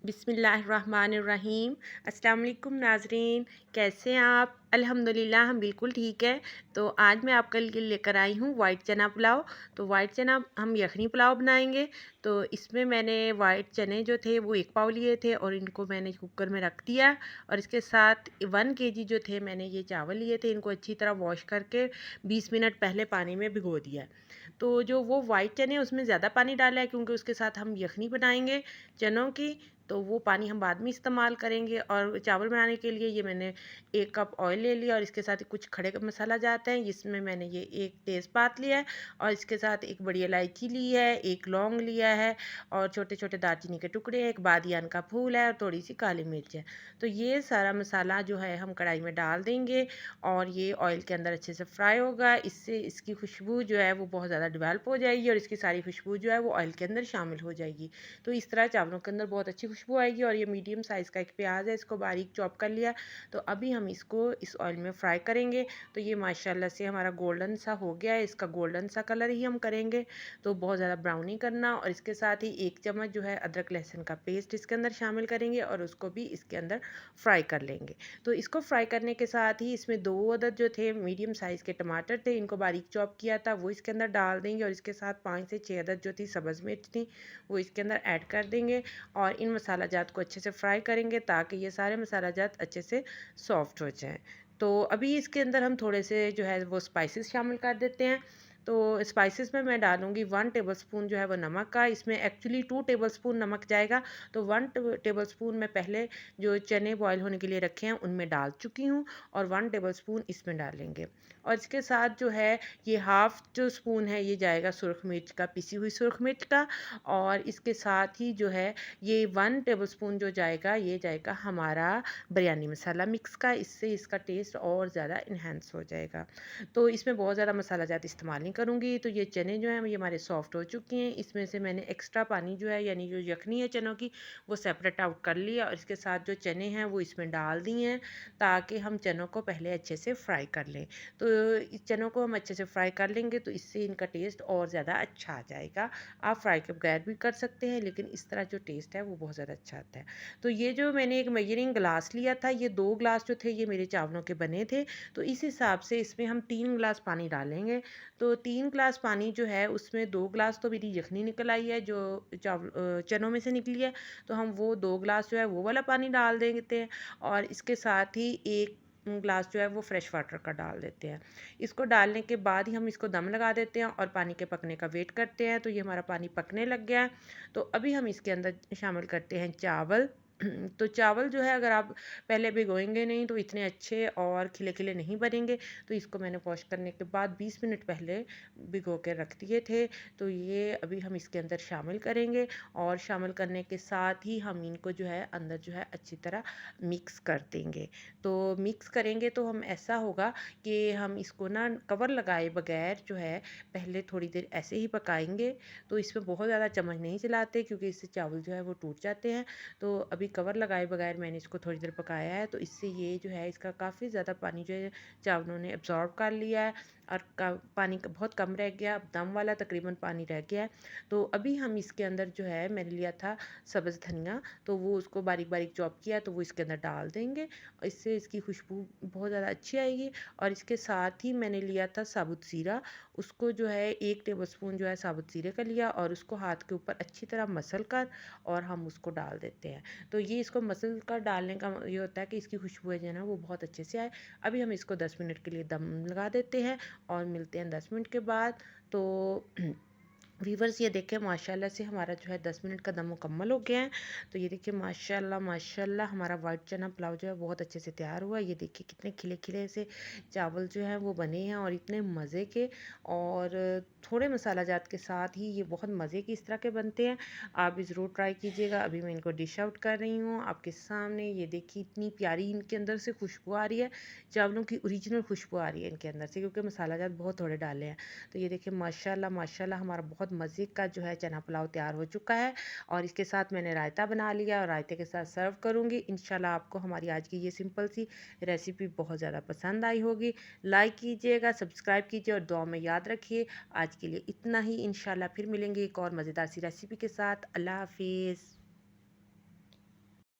बिस्मिल्लाहिर्रहमानिर्रहीम। अस्सलाम वालेकुम नाज़रीन, कैसे हैं आप? अल्हम्दुलिल्लाह हम बिल्कुल ठीक है। तो आज मैं आपके लिए लेकर आई हूँ वाइट चना पुलाव। तो वाइट चना हम यखनी पुलाव बनाएंगे। तो इसमें मैंने वाइट चने जो थे वो 1 पाव लिए थे और इनको मैंने कुकर में रख दिया। और इसके साथ 1 केजी जो थे मैंने ये चावल लिए थे, इनको अच्छी तरह वॉश करके 20 मिनट पहले पानी में भिगो दिया। तो जो वो वाइट चने उसमें ज़्यादा पानी डाला है क्योंकि उसके साथ हम यखनी बनाएंगे चनों की, तो वो पानी हम बाद में इस्तेमाल करेंगे। और चावल बनाने के लिए ये मैंने 1 कप ऑयल ले लिया और इसके साथ कुछ खड़े मसाला जाते हैं, जिसमें मैंने ये 1 तेज़पात लिया है और इसके साथ 1 बड़ी इलायची ली है, 1 लौंग लिया है और छोटे-छोटे दालचीनी के टुकड़े हैं, 1 बादियान का फूल है और थोड़ी-सी काली मिर्च है। तो ये सारा मसाला जो है हम कढ़ाई में डाल देंगे और ये ऑयल के अंदर अच्छे से फ्राई होगा। इससे इसकी खुशबू जो है वो बहुत ज़्यादा डेवलप हो जाएगी और इसकी सारी खुशबू जो है वो ऑयल के अंदर शामिल हो जाएगी। तो इस तरह चावलों के अंदर बहुत अच्छी खुशबू आएगी। और ये मीडियम साइज़ का एक प्याज है, इसको बारीक चॉप कर लिया। तो अभी हम इसको इस ऑयल में फ्राई करेंगे। तो ये माशाल्लाह से हमारा गोल्डन सा हो गया है, इसका गोल्डन सा कलर ही हम करेंगे, तो बहुत ज़्यादा ब्राउन नहीं करना। और इसके साथ ही 1 चम्मच जो है अदरक लहसुन का पेस्ट इसके अंदर शामिल करेंगे और उसको भी इसके अंदर फ्राई कर लेंगे। तो इसको फ्राई करने के साथ ही इसमें 2 अदद जो थे मीडियम साइज़ के टमाटर थे, इनको बारीक चॉप किया था वो इसके अंदर डाल देंगे। और इसके साथ 5 से 6 अदद जो थी सब्ज़ मिर्च थी वो इसके अंदर ऐड कर देंगे और इन मसाला जात को अच्छे से फ्राई करेंगे ताकि ये सारे मसाला जात अच्छे से सॉफ्ट हो जाएं। तो अभी इसके अंदर हम थोड़े से जो है वो स्पाइसेस शामिल कर देते हैं। तो स्पाइसेस में मैं डालूँगी 1 टेबलस्पून जो है वो नमक का, इसमें एक्चुअली 2 टेबलस्पून नमक जाएगा। तो 1 टेबलस्पून मैं पहले जो चने बॉयल होने के लिए रखे हैं उनमें डाल चुकी हूँ और 1 टेबलस्पून इसमें डालेंगे। और इसके साथ जो है ये हाफ़ जो स्पून है ये जाएगा सुरख मिर्च का, पिसी हुई सुरख मिर्च का। और इसके साथ ही जो है ये 1 टेबलस्पून जो जाएगा ये जाएगा हमारा बिरयानी मसाला मिक्स का, इससे इसका टेस्ट और ज़्यादा इन्हेंस हो जाएगा। तो इसमें बहुत ज़्यादा मसाला ज़्यादा इस्तेमाल नहीं करूँगी। तो ये चने जो हैं ये हमारे सॉफ्ट हो चुके हैं, इसमें से मैंने एक्स्ट्रा पानी जो है यानी जो यखनी है चनों की वो सेपरेट आउट कर लिया और इसके साथ जो चने हैं वो इसमें डाल दिए हैं ताकि हम चनों को पहले अच्छे से फ्राई कर लें। तो इस चनों को हम अच्छे से फ्राई कर लेंगे तो इससे इनका टेस्ट और ज़्यादा अच्छा आ जाएगा। आप फ्राई के बगैर भी कर सकते हैं लेकिन इस तरह जो टेस्ट है वो बहुत ज़्यादा अच्छा आता है। तो ये जो मैंने एक मेजरिंग ग्लास लिया था, ये 2 ग्लास जो थे ये मेरे चावलों के बने थे। तो इस हिसाब से इसमें हम 3 ग्लास पानी डालेंगे। तो 3 ग्लास पानी जो है उसमें 2 ग्लास तो मेरी यखनी निकल आई है जो चनों में से निकली है। तो हम वो 2 ग्लास जो है वो वाला पानी डाल देते हैं और इसके साथ ही 1 ग्लास जो है वो फ्रेश वाटर का डाल देते हैं। इसको डालने के बाद ही हम इसको दम लगा देते हैं और पानी के पकने का वेट करते हैं। तो ये हमारा पानी पकने लग गया है। तो अभी हम इसके अंदर शामिल करते हैं चावल। तो चावल जो है अगर आप पहले भिगोएंगे नहीं तो इतने अच्छे और खिले-खिले नहीं बनेंगे। तो इसको मैंने वॉश करने के बाद 20 मिनट पहले भिगो के रख दिए थे। तो ये अभी हम इसके अंदर शामिल करेंगे और शामिल करने के साथ ही हम इनको जो है अंदर जो है अच्छी तरह मिक्स कर देंगे। तो मिक्स करेंगे तो हम ऐसा होगा कि हम इसको ना कवर लगाए बगैर जो है पहले थोड़ी देर ऐसे ही पकाएंगे। तो इसमें बहुत ज़्यादा चम्मच नहीं चलाते क्योंकि इससे चावल जो है वो टूट जाते हैं। तो अभी कवर लगाए बगैर मैंने इसको थोड़ी देर पकाया है। तो इससे ये जो है इसका काफ़ी ज़्यादा पानी जो है चावलों ने एब्ज़ॉर्ब कर लिया है और पानी का बहुत कम रह गया, अब दम वाला तकरीबन पानी रह गया है। तो अभी हम इसके अंदर जो है मैंने लिया था सब्ज़ धनिया, तो वो उसको बारीक बारीक चॉप किया तो वो इसके अंदर डाल देंगे। इससे इसकी खुशबू बहुत ज़्यादा अच्छी आएगी। और इसके साथ ही मैंने लिया था साबुत ज़ीरा, उसको जो है 1 टेबलस्पून जो है साबुत ज़ीरे का लिया और उसको हाथ के ऊपर अच्छी तरह मसल कर और हम उसको डाल देते हैं। तो ये इसको मसल कर डालने का ये होता है कि इसकी खुशबू जो है ना वो बहुत अच्छे से आए। अभी हम इसको 10 मिनट के लिए दम लगा देते हैं और मिलते हैं 10 मिनट के बाद। तो व्यूवर्स ये देखें माशाल्लाह से हमारा जो है 10 मिनट का दम मुकम्मल हो गया है। तो ये देखिए माशाल्लाह माशाल्लाह हमारा वाइट चना पुलाव जो है बहुत अच्छे से तैयार हुआ है। ये देखिए कितने खिले खिले से चावल जो हैं वो बने हैं और इतने मज़े के। और थोड़े मसाला जात के साथ ही ये बहुत मज़े के इस तरह के बनते हैं। आप भी ज़रूर ट्राई कीजिएगा। अभी मैं इनको डिश आउट कर रही हूँ आपके सामने। ये देखिए इतनी प्यारी इनके अंदर से खुशबू आ रही है, चावलों की ओरिजिनल खुशबू आ रही है इनके अंदर से क्योंकि मसाला जात बहुत थोड़े डाले हैं। तो ये देखिए माशाल्लाह माशाल्लाह हमारा बहुत मज़े का जो है चना पुलाव तैयार हो चुका है। और इसके साथ मैंने रायता बना लिया और रायते के साथ सर्व करूँगी। इंशाल्लाह आपको हमारी आज की ये सिंपल सी रेसिपी बहुत ज़्यादा पसंद आई होगी। लाइक कीजिएगा, सब्सक्राइब कीजिए और दुआ में याद रखिए। आज के लिए इतना ही, इंशाल्लाह फिर मिलेंगे एक और मज़ेदार सी रेसिपी के साथ। अल्लाह हाफिज़।